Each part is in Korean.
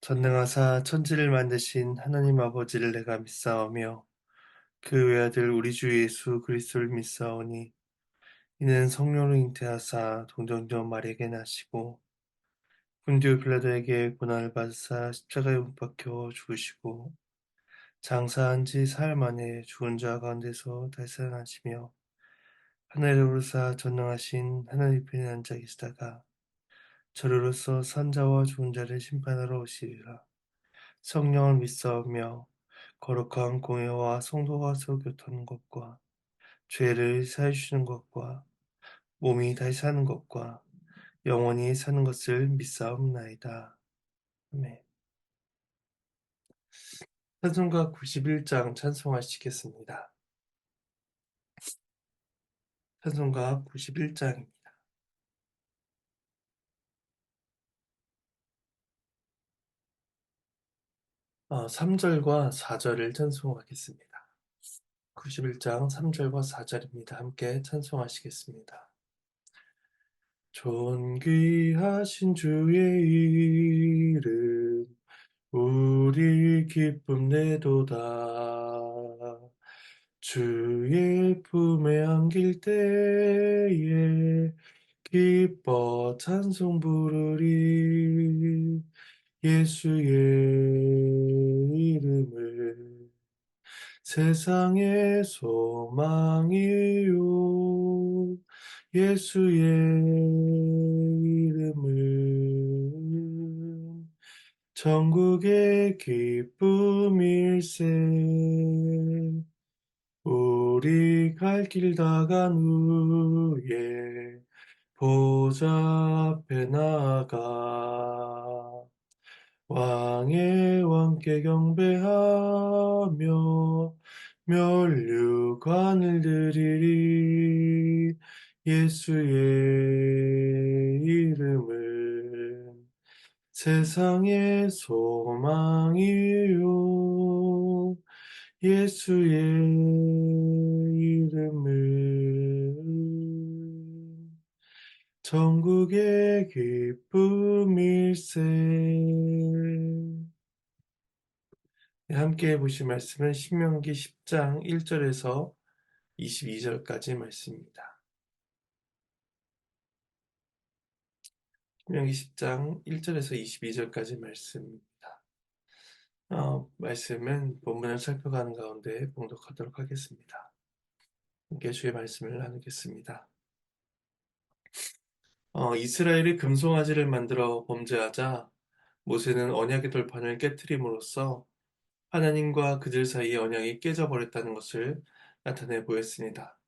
전능하사 천지를 만드신 하나님 아버지를 내가 믿사오며 그 외아들 우리 주 예수 그리스도를 믿사오니 이는 성령으로 잉태하사 동정녀 마리아에게 나시고 본디오 빌라도에게 고난을 받으사 십자가에 못 박혀 죽으시고 장사한 지 사흘 만에 죽은 자 가운데서 다시 살아나시며 하늘에 오르사 전능하신 하나님 편에 앉아 계시다가 저리로서 산자와 죽은 자를 심판하러 오시리라. 성령을 믿사오며 거룩한 공예와 성도가 서로 교통하는 것과 죄를 사해 주시는 것과 몸이 다시 사는 것과 영원히 사는 것을 믿사옵나이다. 아멘. 찬송가 91장 찬송하시겠습니다. 찬송가 91장입니다. 3절과 4절을 찬송하겠습니다. 91장 3절과 4절입니다. 함께 찬송하시겠습니다. 존귀하신 주의 이름 우리 기쁨 내도다. 주의 품에 안길 때에 기뻐 찬송 부르리. 예수의 이름을 세상의 소망이요. 예수의 이름은 천국의 기쁨일세. 우리 갈 길 다 간 후에 보좌 앞에 나가 왕의 왕께 경배하며 면류관을 드리리. 예수의 이름은 세상의 소망이요. 예수의 이름은 천국의 기쁨일세. 네, 함께 보실 말씀은 신명기 10장 1절에서 22절까지 말씀입니다. 신명기 10장 1절에서 22절까지 말씀입니다. 말씀은 본문을 살펴가는 가운데 봉독하도록 하겠습니다. 함께 주의 말씀을 나누겠습니다. 이스라엘이 금송아지를 만들어 범죄하자 모세는 언약의 돌판을 깨트림으로써 하나님과 그들 사이의 언약이 깨져버렸다는 것을 나타내 보였습니다.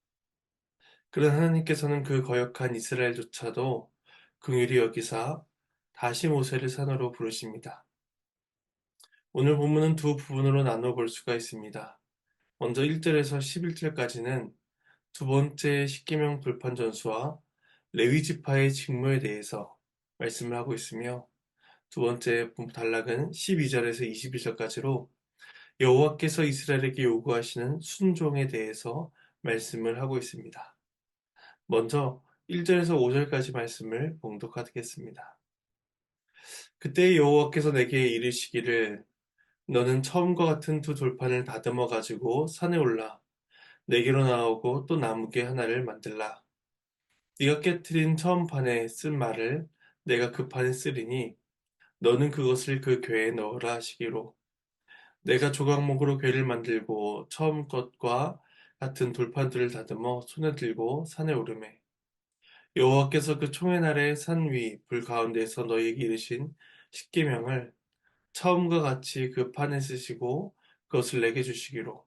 그런 하나님께서는 그 거역한 이스라엘조차도 긍휼히 여기사 다시 모세를 산으로 부르십니다. 오늘 본문은 두 부분으로 나눠 볼 수가 있습니다. 먼저 1절에서 11절까지는 두 번째 십계명 돌판 전수와 레위 지파의 직무에 대해서 말씀을 하고 있으며, 두 번째 단락은 12절에서 22절까지로 여호와께서 이스라엘에게 요구하시는 순종에 대해서 말씀을 하고 있습니다. 먼저 1절에서 5절까지 말씀을 봉독하겠습니다. 그때 여호와께서 내게 이르시기를 너는 처음과 같은 두 돌판을 다듬어 가지고 산에 올라 내게로 나오고 또 나무개 하나를 만들라. 네가 깨트린 처음 판에 쓴 말을 내가 그 판에 쓰리니 너는 그것을 그 궤에 넣으라 하시기로. 내가 조각목으로 궤를 만들고 처음 것과 같은 돌판들을 다듬어 손에 들고 산에 오르매 여호와께서 그 총회 날에 산 위 불 가운데에서 너희에게 이르신 십계명을 처음과 같이 그 판에 쓰시고 그것을 내게 주시기로.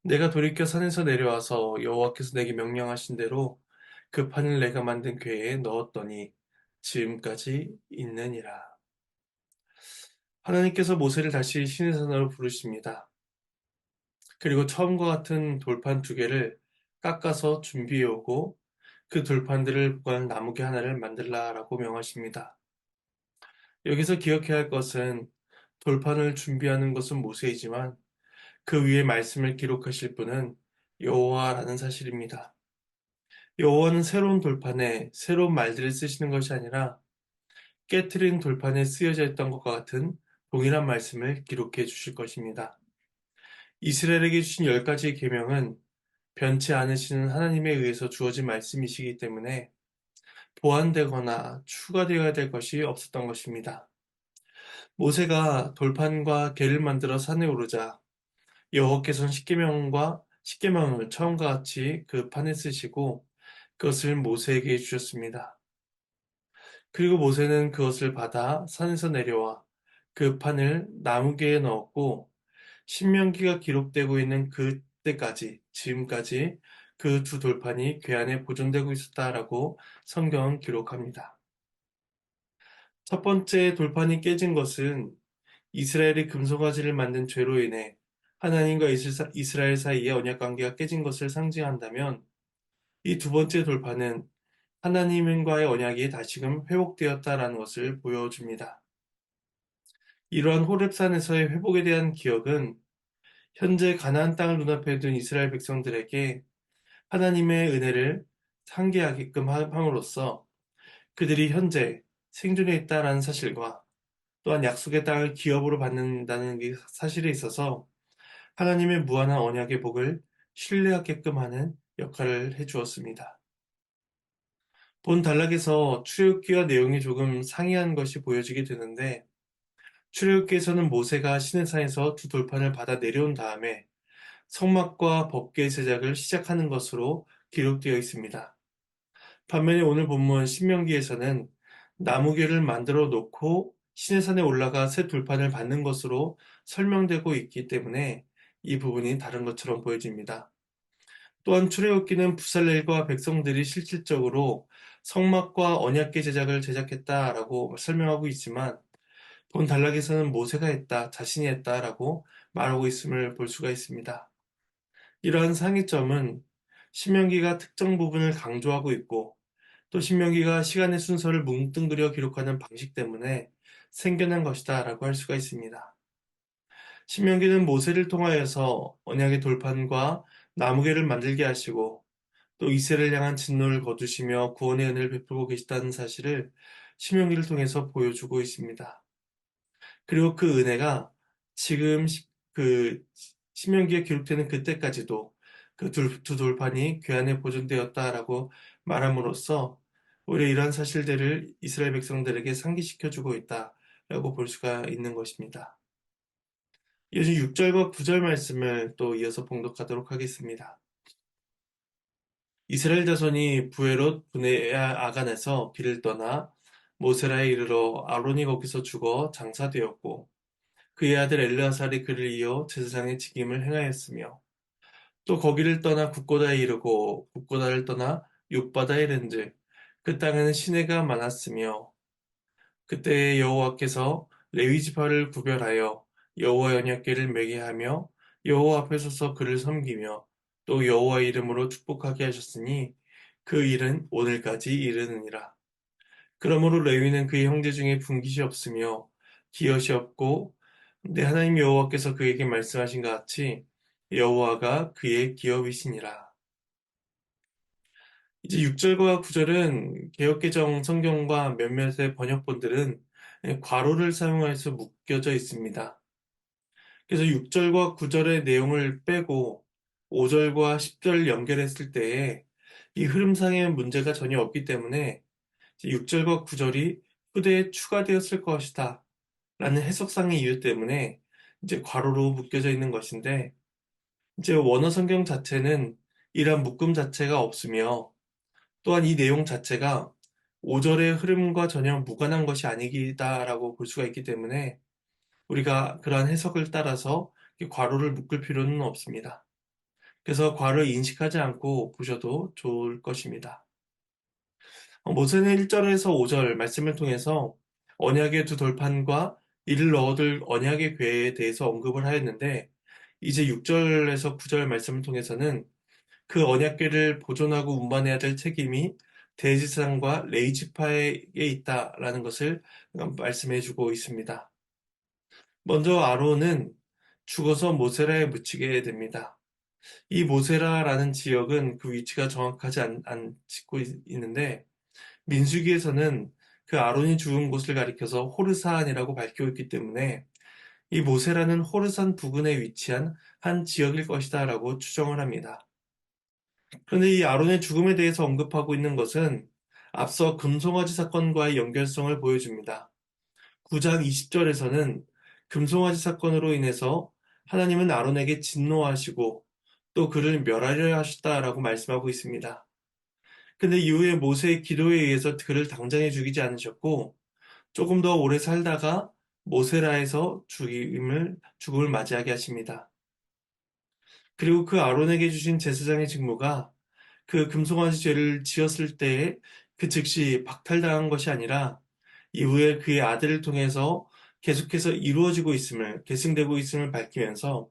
내가 돌이켜 산에서 내려와서 여호와께서 내게 명령하신 대로 그 판을 내가 만든 궤에 넣었더니 지금까지 있느니라. 하나님께서 모세를 다시 신의 산으로 부르십니다. 그리고 처음과 같은 돌판 두 개를 깎아서 준비해 오고 그 돌판들을 보관 나무개 하나를 만들라라고 명하십니다. 여기서 기억해야 할 것은 돌판을 준비하는 것은 모세이지만 그 위에 말씀을 기록하실 분은 여호와라는 사실입니다. 여호와는 새로운 돌판에 새로운 말들을 쓰시는 것이 아니라 깨트린 돌판에 쓰여져 있던 것과 같은 동일한 말씀을 기록해 주실 것입니다. 이스라엘에게 주신 10가지의 계명은 변치 않으시는 하나님에 의해서 주어진 말씀이시기 때문에 보완되거나 추가되어야 될 것이 없었던 것입니다. 모세가 돌판과 궤를 만들어 산에 오르자 여호와께서는 십계명을 처음과 같이 그 판에 쓰시고 그것을 모세에게 주셨습니다. 그리고 모세는 그것을 받아 산에서 내려와 그 판을 나무개에 넣었고 신명기가 기록되고 있는 그때까지 지금까지 그 두 돌판이 궤 안에 보존되고 있었다라고 성경은 기록합니다. 첫 번째 돌판이 깨진 것은 이스라엘이 금송아지를 만든 죄로 인해 하나님과 이스라엘 사이의 언약 관계가 깨진 것을 상징한다면 이 두 번째 돌파는 하나님과의 언약이 다시금 회복되었다라는 것을 보여줍니다. 이러한 호렙산에서의 회복에 대한 기억은 현재 가나안 땅을 눈앞에 둔 이스라엘 백성들에게 하나님의 은혜를 상기하게끔 함으로써 그들이 현재 생존해 있다라는 사실과 또한 약속의 땅을 기업으로 받는다는 사실에 있어서 하나님의 무한한 언약의 복을 신뢰하게끔 하는 역할을 해주었습니다. 본 단락에서 출애굽기와 내용이 조금 상이한 것이 보여지게 되는데 출애굽기에서는 모세가 시내산에서 두 돌판을 받아 내려온 다음에 성막과 법궤 제작을 시작하는 것으로 기록되어 있습니다. 반면에 오늘 본문 신명기에서는 나무궤를 만들어 놓고 시내산에 올라가 새 돌판을 받는 것으로 설명되고 있기 때문에 이 부분이 다른 것처럼 보여집니다. 또한 출애굽기는 부살렐과 백성들이 실질적으로 성막과 언약궤 제작을 제작했다라고 설명하고 있지만 본 단락에서는 모세가 했다, 자신이 했다라고 말하고 있음을 볼 수가 있습니다. 이러한 상이점은 신명기가 특정 부분을 강조하고 있고 또 신명기가 시간의 순서를 뭉뚱그려 기록하는 방식 때문에 생겨난 것이다라고 할 수가 있습니다. 신명기는 모세를 통하여서 언약의 돌판과 나무궤를 만들게 하시고 또 이스라엘을 향한 진노를 거두시며 구원의 은혜를 베풀고 계시다는 사실을 신명기를 통해서 보여주고 있습니다. 그리고 그 은혜가 지금 그 신명기에 기록되는 그때까지도 그 두 돌판이 궤 안에 보존되었다라고 말함으로써 오히려 이러한 사실들을 이스라엘 백성들에게 상기시켜주고 있다라고 볼 수가 있는 것입니다. 이어서 6절과 9절 말씀을 또 이어서 봉독하도록 하겠습니다. 이스라엘 자손이 부에롯 브네아 아간에서 길을 떠나 모세라에 이르러 아론이 거기서 죽어 장사되었고 그의 아들 엘르아살이 그를 이어 제사장의 직임을 행하였으며 또 거기를 떠나 국고다에 이르고 국고다를 떠나 욥바다에 이른즉 그 땅에는 시내가 많았으며 그때 여호와께서 레위 지파를 구별하여 여호와 언약궤를 매게 하며 여호와 앞에 서서 그를 섬기며 또 여호와 이름으로 축복하게 하셨으니 그 일은 오늘까지 이르느니라. 그러므로 레위는 그의 형제 중에 분깃이 없으며 기엇이 없고 내 하나님 여호와께서 그에게 말씀하신 것 같이 여호와가 그의 기업이시니라. 이제 6절과 9절은 개역개정 성경과 몇몇의 번역본들은 괄호를 사용해서 묶여져 있습니다. 그래서 6절과 9절의 내용을 빼고 5절과 10절 연결했을 때에 이 흐름상의 문제가 전혀 없기 때문에 6절과 9절이 후대에 추가되었을 것이다 라는 해석상의 이유 때문에 이제 괄호로 묶여져 있는 것인데 이제 원어 성경 자체는 이러한 묶음 자체가 없으며 또한 이 내용 자체가 5절의 흐름과 전혀 무관한 것이 아니다라고 볼 수가 있기 때문에 우리가 그러한 해석을 따라서 괄호를 묶을 필요는 없습니다. 그래서 괄호를 인식하지 않고 보셔도 좋을 것입니다. 모세는 1절에서 5절 말씀을 통해서 언약의 두 돌판과 이를 넣어둘 언약의 궤에 대해서 언급을 하였는데 이제 6절에서 9절 말씀을 통해서는 그 언약궤를 보존하고 운반해야 될 책임이 대지상과 레이지파에 있다라는 것을 말씀해 주고 있습니다. 먼저 아론은 죽어서 모세라에 묻히게 됩니다. 이 모세라라는 지역은 그 위치가 정확하지 않고 있는데 민수기에서는 그 아론이 죽은 곳을 가리켜서 호르사안이라고 밝히고 있기 때문에 이 모세라는 호르산 부근에 위치한 한 지역일 것이다라고 추정을 합니다. 그런데 이 아론의 죽음에 대해서 언급하고 있는 것은 앞서 금송아지 사건과의 연결성을 보여줍니다. 9장 20절에서는 금송아지 사건으로 인해서 하나님은 아론에게 진노하시고 또 그를 멸하려 하셨다라고 말씀하고 있습니다. 근데 이후에 모세의 기도에 의해서 그를 당장에 죽이지 않으셨고 조금 더 오래 살다가 모세라에서 죽음을 맞이하게 하십니다. 그리고 그 아론에게 주신 제사장의 직무가 그 금송아지 죄를 지었을 때에 그 즉시 박탈당한 것이 아니라 이후에 그의 아들을 통해서 계속해서 이루어지고 있음을, 계승되고 있음을 밝히면서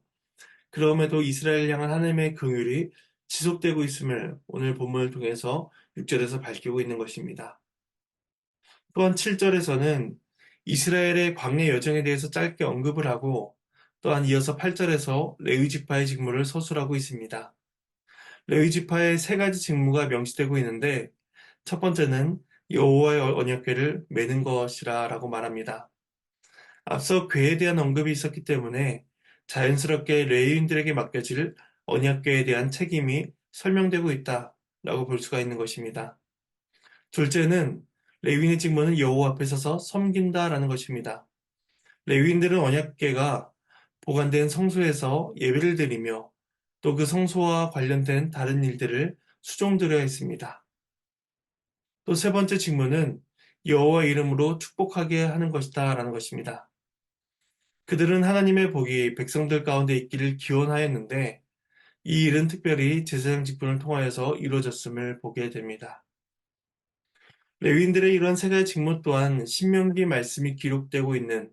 그럼에도 이스라엘 향한 하나님의 긍휼이 지속되고 있음을 오늘 본문을 통해서 6절에서 밝히고 있는 것입니다. 또한 7절에서는 이스라엘의 광야 여정에 대해서 짧게 언급을 하고 또한 이어서 8절에서 레위 지파의 직무를 서술하고 있습니다. 레위 지파의 세 가지 직무가 명시되고 있는데 첫 번째는 여호와의 언약궤를 메는 것이라고 말합니다. 앞서 궤에 대한 언급이 있었기 때문에 자연스럽게 레위인들에게 맡겨질 언약궤에 대한 책임이 설명되고 있다라고 볼 수가 있는 것입니다. 둘째는 레위인의 직무는 여호와 앞에 서서 섬긴다라는 것입니다. 레위인들은 언약궤가 보관된 성소에서 예배를 드리며 또 그 성소와 관련된 다른 일들을 수종드려야 했습니다. 또 세 번째 직무는 여호와 이름으로 축복하게 하는 것이다라는 것입니다. 그들은 하나님의 복이 백성들 가운데 있기를 기원하였는데 이 일은 특별히 제사장 직분을 통하여서 이루어졌음을 보게 됩니다. 레위인들의 이러한 세 가지 직무 또한 신명기 말씀이 기록되고 있는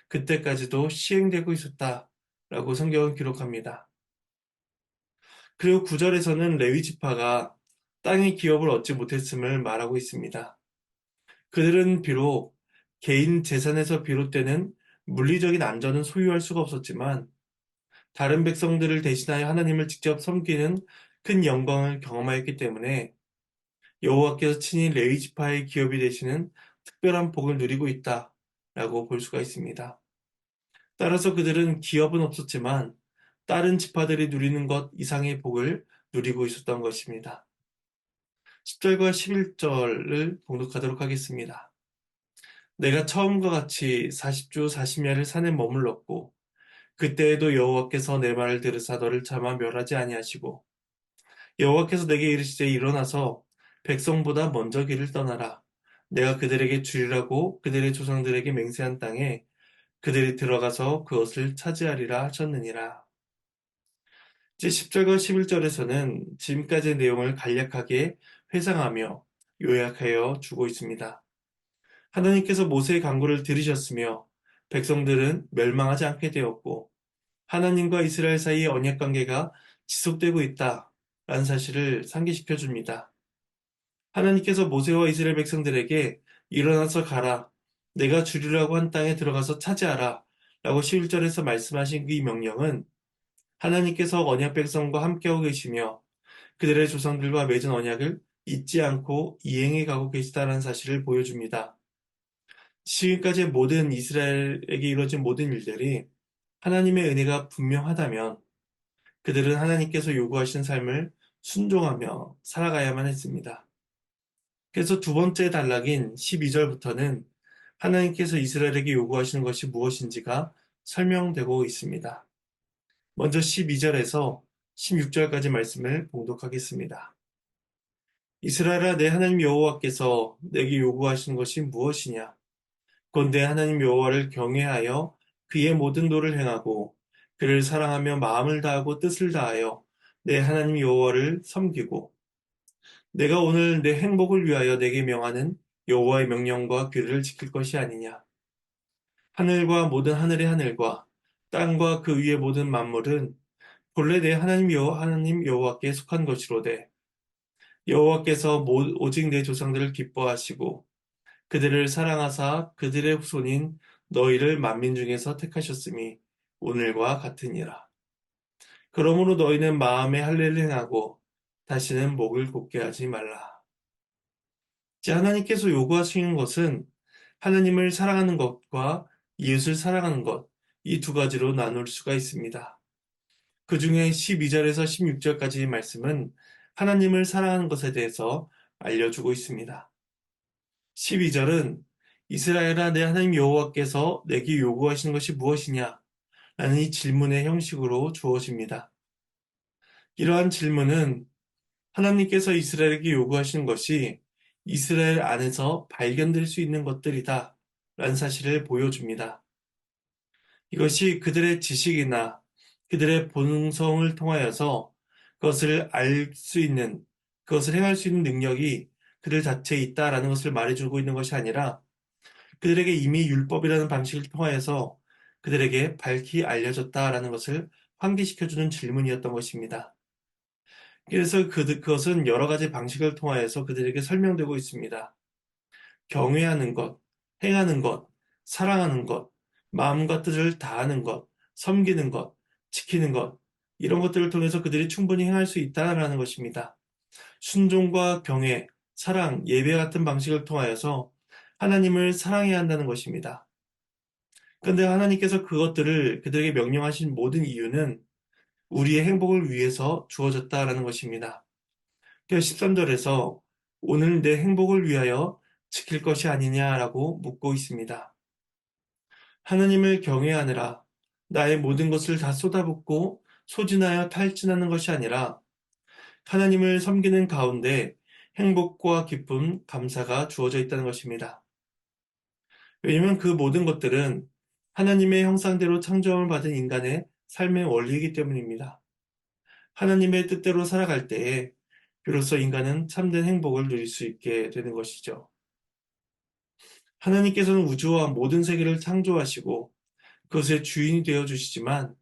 그때까지도 시행되고 있었다라고 성경은 기록합니다. 그리고 9절에서는 레위 지파가 땅의 기업을 얻지 못했음을 말하고 있습니다. 그들은 비록 개인 재산에서 비롯되는 물리적인 안전은 소유할 수가 없었지만 다른 백성들을 대신하여 하나님을 직접 섬기는 큰 영광을 경험하였기 때문에 여호와께서 친히 레위 지파의 기업이 되시는 특별한 복을 누리고 있다라고 볼 수가 있습니다. 따라서 그들은 기업은 없었지만 다른 지파들이 누리는 것 이상의 복을 누리고 있었던 것입니다. 10절과 11절을 봉독하도록 하겠습니다. 내가 처음과 같이 40주 40야를 산에 머물렀고 그때에도 여호와께서 내 말을 들으사 너를 차마 멸하지 아니하시고 여호와께서 내게 이르시되 일어나서 백성보다 먼저 길을 떠나라. 내가 그들에게 주리라고 그들의 조상들에게 맹세한 땅에 그들이 들어가서 그것을 차지하리라 하셨느니라. 이제 10절과 11절에서는 지금까지의 내용을 간략하게 회상하며 요약하여 주고 있습니다. 하나님께서 모세의 간구를 들으셨으며 백성들은 멸망하지 않게 되었고 하나님과 이스라엘 사이의 언약 관계가 지속되고 있다라는 사실을 상기시켜 줍니다. 하나님께서 모세와 이스라엘 백성들에게 일어나서 가라. 내가 주리라고 한 땅에 들어가서 차지하라. 라고 11절에서 말씀하신 이 명령은 하나님께서 언약 백성과 함께하고 계시며 그들의 조상들과 맺은 언약을 잊지 않고 이행해 가고 계시다는 사실을 보여줍니다. 지금까지 모든 이스라엘에게 이루어진 모든 일들이 하나님의 은혜가 분명하다면 그들은 하나님께서 요구하신 삶을 순종하며 살아가야만 했습니다. 그래서 두 번째 단락인 12절부터는 하나님께서 이스라엘에게 요구하시는 것이 무엇인지가 설명되고 있습니다. 먼저 12절에서 16절까지 말씀을 봉독하겠습니다. 이스라엘아 내 하나님 여호와께서 내게 요구하시는 것이 무엇이냐? 곧 내 하나님 여호와를 경외하여 그의 모든 도를 행하고 그를 사랑하며 마음을 다하고 뜻을 다하여 내 하나님 여호와를 섬기고 내가 오늘 내 행복을 위하여 내게 명하는 여호와의 명령과 규례를 지킬 것이 아니냐. 하늘과 모든 하늘의 하늘과 땅과 그 위의 모든 만물은 본래 내 하나님 여호와께 속한 것이로되 여호와께서 오직 내 조상들을 기뻐하시고 그들을 사랑하사 그들의 후손인 너희를 만민 중에서 택하셨음이 오늘과 같으니라. 그러므로 너희는 마음에 할례를 행하고 다시는 목을 곧게 하지 말라. 이제 하나님께서 요구하시는 것은 하나님을 사랑하는 것과 이웃을 사랑하는 것, 이 두 가지로 나눌 수가 있습니다. 그 중에 12절에서 16절까지의 말씀은 하나님을 사랑하는 것에 대해서 알려주고 있습니다. 12절은 이스라엘아 내 하나님 여호와께서 내게 요구하시는 것이 무엇이냐? 라는 이 질문의 형식으로 주어집니다. 이러한 질문은 하나님께서 이스라엘에게 요구하시는 것이 이스라엘 안에서 발견될 수 있는 것들이다 라는 사실을 보여줍니다. 이것이 그들의 지식이나 그들의 본성을 통하여서 그것을 알 수 있는, 그것을 행할 수 있는 능력이 그들 자체에 있다라는 것을 말해주고 있는 것이 아니라 그들에게 이미 율법이라는 방식을 통하여서 그들에게 밝히 알려졌다라는 것을 환기시켜주는 질문이었던 것입니다. 그래서 그것은 여러 가지 방식을 통하여서 그들에게 설명되고 있습니다. 경외하는 것, 행하는 것, 사랑하는 것, 마음과 뜻을 다하는 것, 섬기는 것, 지키는 것, 이런 것들을 통해서 그들이 충분히 행할 수 있다는 것입니다. 순종과 경외, 사랑, 예배 같은 방식을 통하여서 하나님을 사랑해야 한다는 것입니다. 그런데 하나님께서 그것들을 그들에게 명령하신 모든 이유는 우리의 행복을 위해서 주어졌다라는 것입니다. 그래서 13절에서 오늘 내 행복을 위하여 지킬 것이 아니냐라고 묻고 있습니다. 하나님을 경외하느라 나의 모든 것을 다 쏟아붓고 소진하여 탈진하는 것이 아니라 하나님을 섬기는 가운데 행복과 기쁨, 감사가 주어져 있다는 것입니다. 왜냐하면 그 모든 것들은 하나님의 형상대로 창조함을 받은 인간의 삶의 원리이기 때문입니다. 하나님의 뜻대로 살아갈 때에 비로소 인간은 참된 행복을 누릴 수 있게 되는 것이죠. 하나님께서는 우주와 모든 세계를 창조하시고 그것의 주인이 되어 주시지만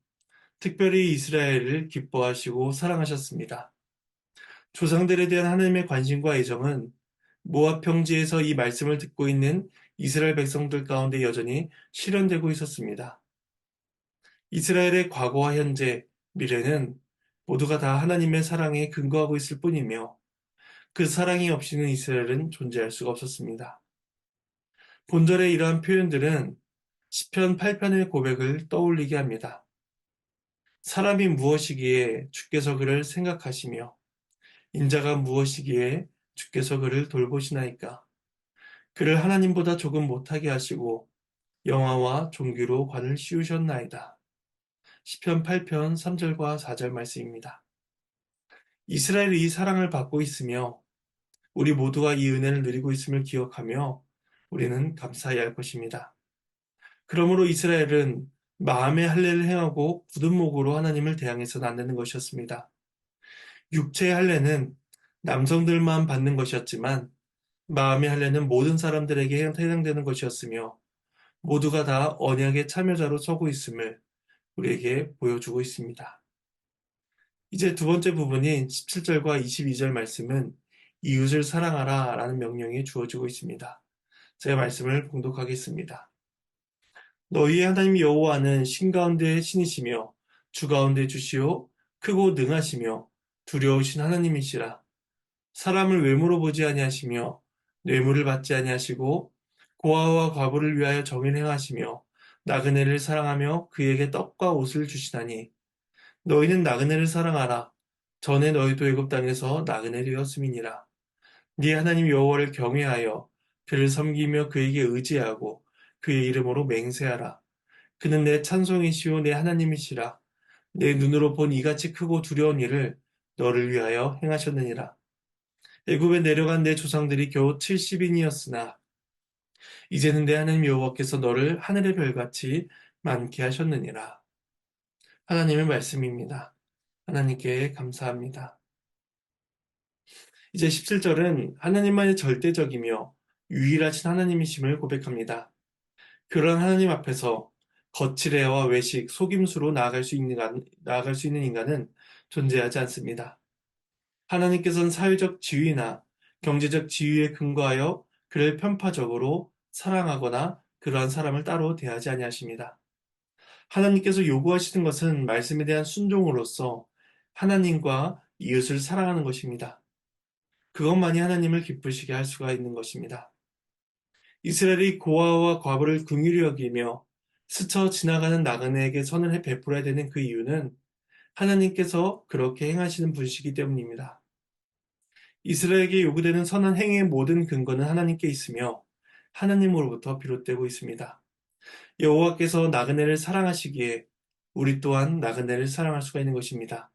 특별히 이스라엘을 기뻐하시고 사랑하셨습니다. 조상들에 대한 하나님의 관심과 애정은 모압 평지에서 이 말씀을 듣고 있는 이스라엘 백성들 가운데 여전히 실현되고 있었습니다. 이스라엘의 과거와 현재, 미래는 모두가 다 하나님의 사랑에 근거하고 있을 뿐이며 그 사랑이 없이는 이스라엘은 존재할 수가 없었습니다. 본절의 이러한 표현들은 시편 8편의 고백을 떠올리게 합니다. 사람이 무엇이기에 주께서 그를 생각하시며 인자가 무엇이기에 주께서 그를 돌보시나이까. 그를 하나님보다 조금 못하게 하시고 영화와 종기로 관을 씌우셨나이다. 시편 8편 3절과 4절 말씀입니다. 이스라엘이 이 사랑을 받고 있으며 우리 모두가 이 은혜를 누리고 있음을 기억하며 우리는 감사해야 할 것입니다. 그러므로 이스라엘은 마음의 할례를 행하고 굳은 목으로 하나님을 대항해서는 안 되는 것이었습니다. 육체의 할례는 남성들만 받는 것이었지만 마음의 할례는 모든 사람들에게 해당되는 것이었으며 모두가 다 언약의 참여자로 서고 있음을 우리에게 보여주고 있습니다. 이제 두 번째 부분인 17절과 22절 말씀은 이웃을 사랑하라 라는 명령이 주어지고 있습니다. 제가 말씀을 봉독하겠습니다. 너희의 하나님 여호와는 신 가운데 신이시며 주 가운데 주시오 크고 능하시며 두려우신 하나님이시라. 사람을 외모로 보지 아니하시며 뇌물을 받지 아니하시고 고아와 과부를 위하여 정의를 행하시며 나그네를 사랑하며 그에게 떡과 옷을 주시다니 너희는 나그네를 사랑하라. 전에 너희도 애굽 땅에서 나그네 되었음이니라. 네 하나님 여호와를 경외하여 그를 섬기며 그에게 의지하고 그의 이름으로 맹세하라. 그는 내 찬송이시오 내 하나님이시라. 내 눈으로 본 이같이 크고 두려운 일을 너를 위하여 행하셨느니라. 애굽에 내려간 내 조상들이 겨우 70인이었으나 이제는 내 하나님 여호와께서 너를 하늘의 별같이 많게 하셨느니라. 하나님의 말씀입니다. 하나님께 감사합니다. 이제 17절은 하나님만이 절대적이며 유일하신 하나님이심을 고백합니다. 그런 하나님 앞에서 거칠애와 외식, 속임수로 나아갈 수 있는 인간은 존재하지 않습니다. 하나님께서는 사회적 지위나 경제적 지위에 근거하여 그를 편파적으로 사랑하거나 그러한 사람을 따로 대하지 아니하십니다. 하나님께서 요구하시는 것은 말씀에 대한 순종으로서 하나님과 이웃을 사랑하는 것입니다. 그것만이 하나님을 기쁘시게 할 수가 있는 것입니다. 이스라엘이 고아와 과부를 긍휼히 여기며 스쳐 지나가는 나그네에게 선을 베풀어야 되는 그 이유는 하나님께서 그렇게 행하시는 분이시기 때문입니다. 이스라엘에게 요구되는 선한 행위의 모든 근거는 하나님께 있으며 하나님으로부터 비롯되고 있습니다. 여호와께서 나그네를 사랑하시기에 우리 또한 나그네를 사랑할 수가 있는 것입니다.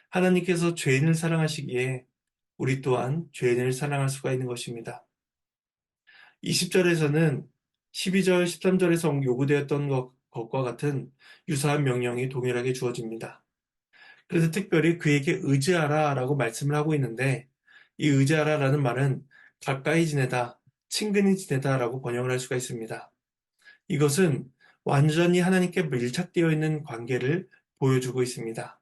하나님께서 죄인을 사랑하시기에 우리 또한 죄인을 사랑할 수가 있는 것입니다. 20절에서는 12절, 13절에서 요구되었던 것과 같은 유사한 명령이 동일하게 주어집니다. 그래서 특별히 그에게 의지하라 라고 말씀을 하고 있는데, 이 의지하라 라는 말은 가까이 지내다, 친근히 지내다 라고 번역을 할 수가 있습니다. 이것은 완전히 하나님께 밀착되어 있는 관계를 보여주고 있습니다.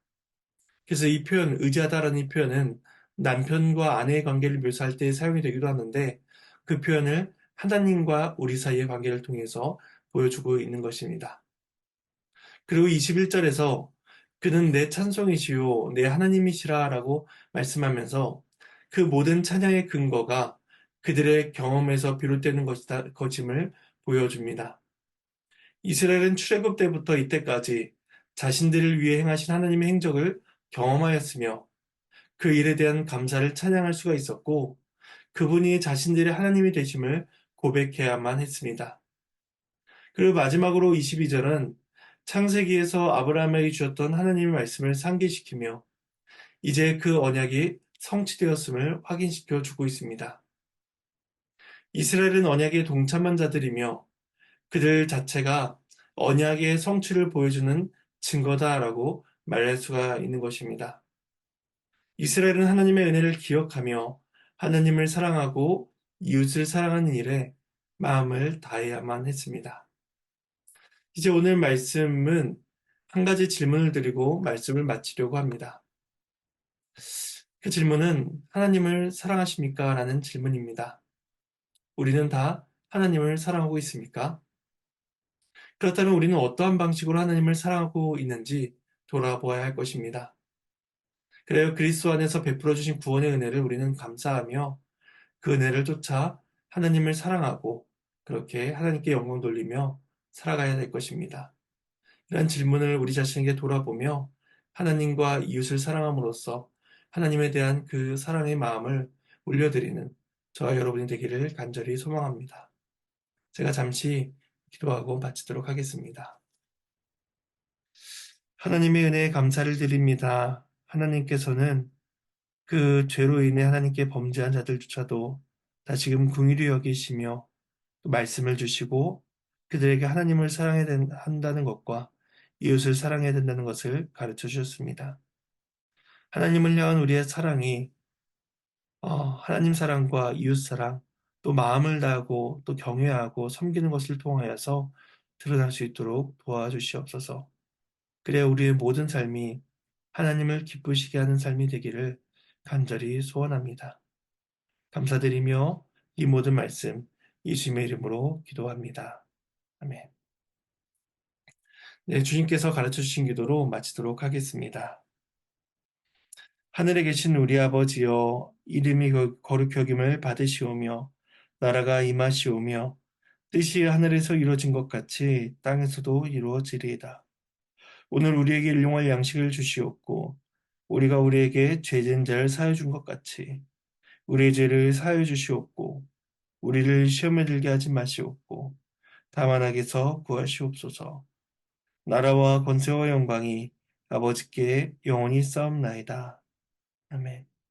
그래서 이 표현, 의지하다라는 이 표현은 남편과 아내의 관계를 묘사할 때 사용이 되기도 하는데, 그 표현을 하나님과 우리 사이의 관계를 통해서 보여주고 있는 것입니다. 그리고 21절에서 그는 내 찬송이시요 내 하나님이시라 라고 말씀하면서 그 모든 찬양의 근거가 그들의 경험에서 비롯되는 것임을 보여줍니다. 이스라엘은 출애굽 때부터 이때까지 자신들을 위해 행하신 하나님의 행적을 경험하였으며 그 일에 대한 감사를 찬양할 수가 있었고 그분이 자신들의 하나님이 되심을 고백해야만 했습니다. 그리고 마지막으로 22절은 창세기에서 아브라함에게 주었던 하나님의 말씀을 상기시키며 이제 그 언약이 성취되었음을 확인시켜 주고 있습니다. 이스라엘은 언약의 동참한 자들이며 그들 자체가 언약의 성취를 보여주는 증거다라고 말할 수가 있는 것입니다. 이스라엘은 하나님의 은혜를 기억하며 하나님을 사랑하고 이웃을 사랑하는 일에 마음을 다해야만 했습니다. 이제 오늘 말씀은 한 가지 질문을 드리고 말씀을 마치려고 합니다. 그 질문은 하나님을 사랑하십니까? 라는 질문입니다. 우리는 다 하나님을 사랑하고 있습니까? 그렇다면 우리는 어떠한 방식으로 하나님을 사랑하고 있는지 돌아보아야 할 것입니다. 그래요. 그리스도 안에서 베풀어 주신 구원의 은혜를 우리는 감사하며 그 은혜를 쫓아 하나님을 사랑하고 그렇게 하나님께 영광 돌리며 살아가야 될 것입니다. 이런 질문을 우리 자신에게 돌아보며 하나님과 이웃을 사랑함으로써 하나님에 대한 그 사랑의 마음을 올려드리는 저와 여러분이 되기를 간절히 소망합니다. 제가 잠시 기도하고 마치도록 하겠습니다. 하나님의 은혜에 감사를 드립니다. 하나님께서는 그 죄로 인해 하나님께 범죄한 자들조차도 다시금 긍휼히 여기시며 또 말씀을 주시고 그들에게 하나님을 사랑해야 한다는 것과 이웃을 사랑해야 된다는 것을 가르쳐 주셨습니다. 하나님을 향한 우리의 사랑이 하나님 사랑과 이웃 사랑, 또 마음을 다하고 또 경외하고 섬기는 것을 통하여서 드러날 수 있도록 도와주시옵소서. 그래야 우리의 모든 삶이 하나님을 기쁘시게 하는 삶이 되기를 간절히 소원합니다. 감사드리며 이 모든 말씀 예수님의 이름으로 기도합니다. 아멘. 네, 주님께서 가르쳐 주신 기도로 마치도록 하겠습니다. 하늘에 계신 우리 아버지여, 이름이 거룩히 여김을 받으시오며 나라가 임하시오며 뜻이 하늘에서 이루어진 것 같이 땅에서도 이루어지리이다. 오늘 우리에게 일용할 양식을 주시옵고 우리가 우리에게 죄진 자를 사하여 준 것 같이 우리의 죄를 사하여 주시옵고 우리를 시험에 들게 하지 마시옵고 다만 악에서 구하시옵소서. 나라와 권세와 영광이 아버지께 영원히 싸움나이다. 아멘.